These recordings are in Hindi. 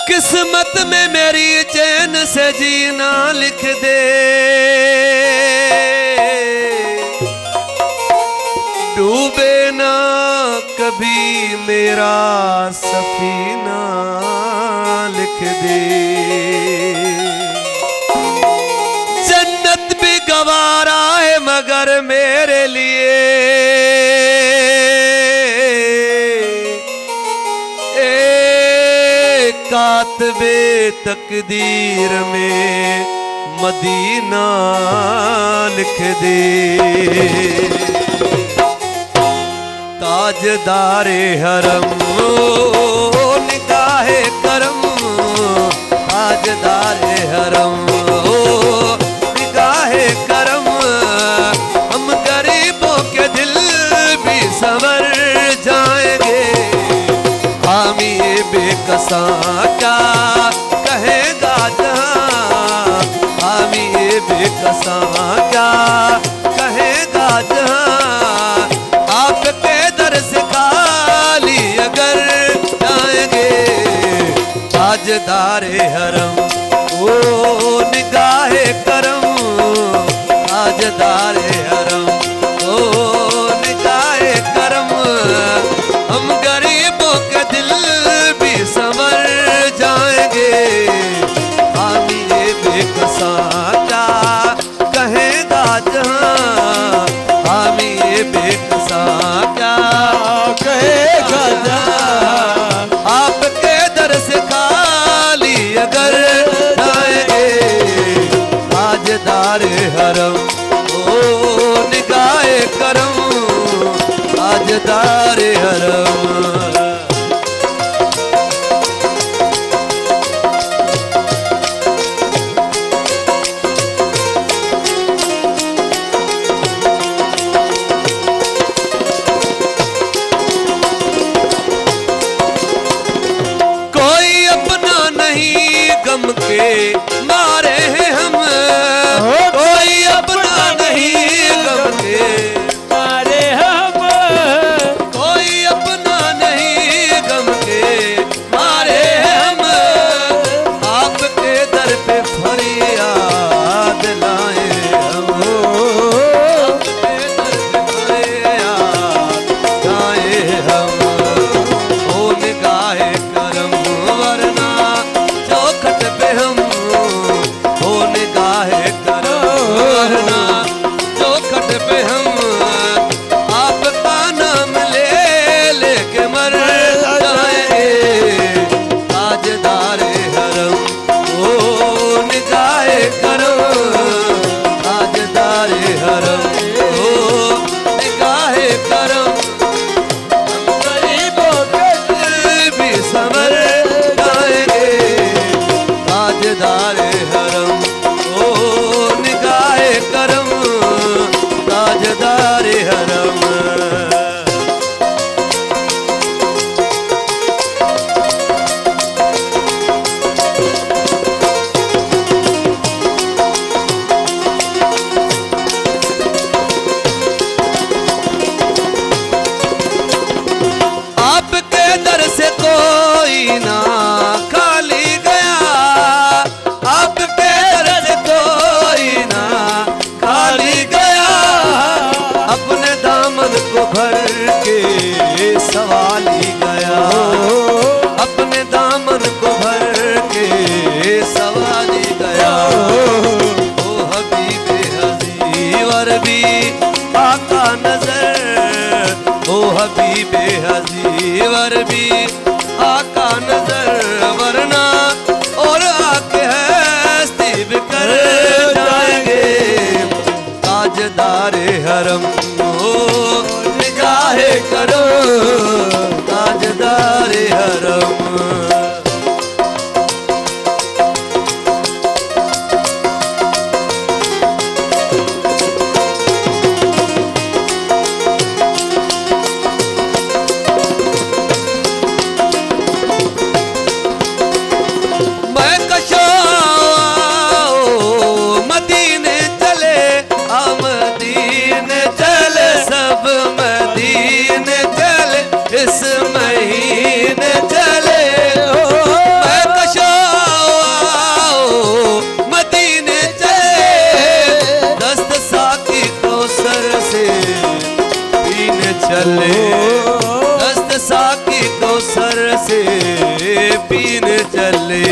किस्मत में मेरी चैन से जीना लिख दे, डूबे ना कभी मेरा सफीना लिख दे। जन्नत भी गवारा है मगर मेरे लिए कातबे तकदीर में मदीना लिख दे। ताजदारे हरम निगाहे करम, ताजदारे हरम निगाहे करम, हम गरीबों के दिल भी संवर जाएंगे। हामी बेकसा क्या कहेगा जहां, हामी बेकसा क्या कहेगा जहां, आपके दर से खाली अगर जाएंगे। ताजदारे हरम ओ निगाहे करम, ताजदारे हरम ओ निगाहे करम, हम गरीबों के दिल भी संवर जाएंगे। हामी बेकसा क्या कहेगा जहां, हामी बेकसा क्या कहेगा जहां, आपके दर से खाली अगर जाएंगे। ताजदारे हरम ओ निगाहे करम, ताजदारे हरम। गम के मारे हैं हम, कोई अपना नहीं गम के मारे हम, कोई अपना नहीं गम के मारे हैं हम, आपके दर पे फरियाद लाए हम, आपके दर पे फरियाद लाए हम। ओ निगाहे करम वरना चौखट पे हम, हो निगाहे करम वरना चौखट पे हम, आपका नाम ले लेके मर जाएंगे। ताजदारे हरम ओ निगाहे करम, ताजदारे हरम ओ निगाहे करम, हम गरीबों के दिल भी संवर जाएंगे। ताजदारे हरम ओ निगाहे करम, ताजदारे हरम। आपके दर से कोई ना खाली गया, आपके दर से कोई ना खाली गया, अपने दामन को भर के सवाली गया, अपने दामन को भर के सवाली गया। ओ हबीबे हज़ीवर भी आका नजर, ओ हबीबे हज़ीवर भी आका नजर, वरना और आके हस्ती बिकर जाएंगे। ताजदारे हरम ओ निगाहे करो, ताजदारे हरम। पीने चले।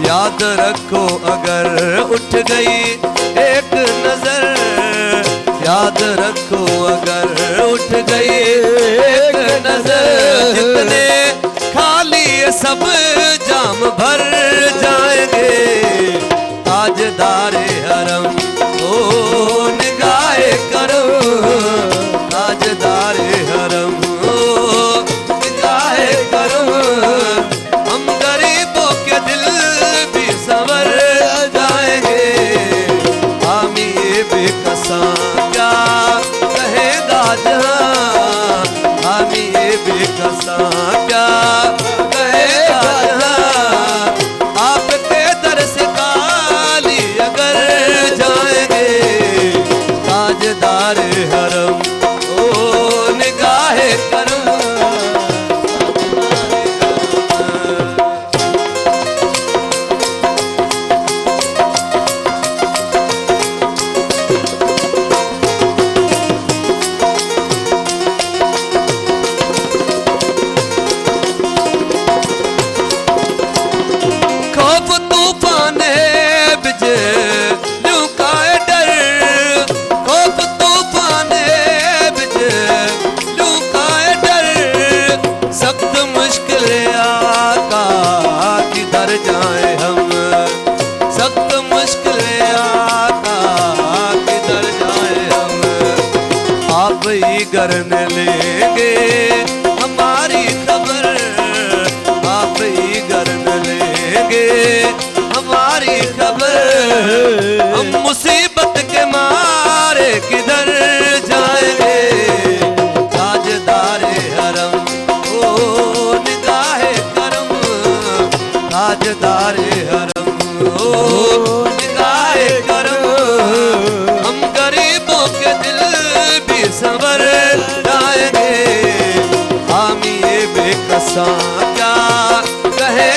याद रखो अगर उठ गई एक नजर, याद रखो अगर उठ गई एक नजर, जितने खाली सब जाम भर जाएंगे। ताजदारे हरम ओ निगाहे करम, ताजदारे हरम ओ निगाहे करम। हम गरीबों के दिल भी संवर जाएंगे। हामी ये बेकसा क्या कहेगा जहां, हामी ये बेकसा क्या कहेगा जहां। आपके दर से खाली अगर जाएंगे। ताजदार हरम ओ निगाहे करम। खौफ तूफान है बिजलियों का डर, खौफ तूफान है बिजलियों का डर। सख्त मुश्किल आका किधर जाए हम, सख्त मुश्किल आका किधर जाए हम। आप ही करने लेंगे हमारी खबर, आप ही करने लेंगे हमारी खबर। हम मुसीबत के मारे किधर जाएंगे। ताजदारे हरम ओ निगाहे करम, ताजदारे हरम ओ निगाहे करम। हम गरीबों के दिल भी संवर जाएंगे। हामी ये बेकसा क्या कहे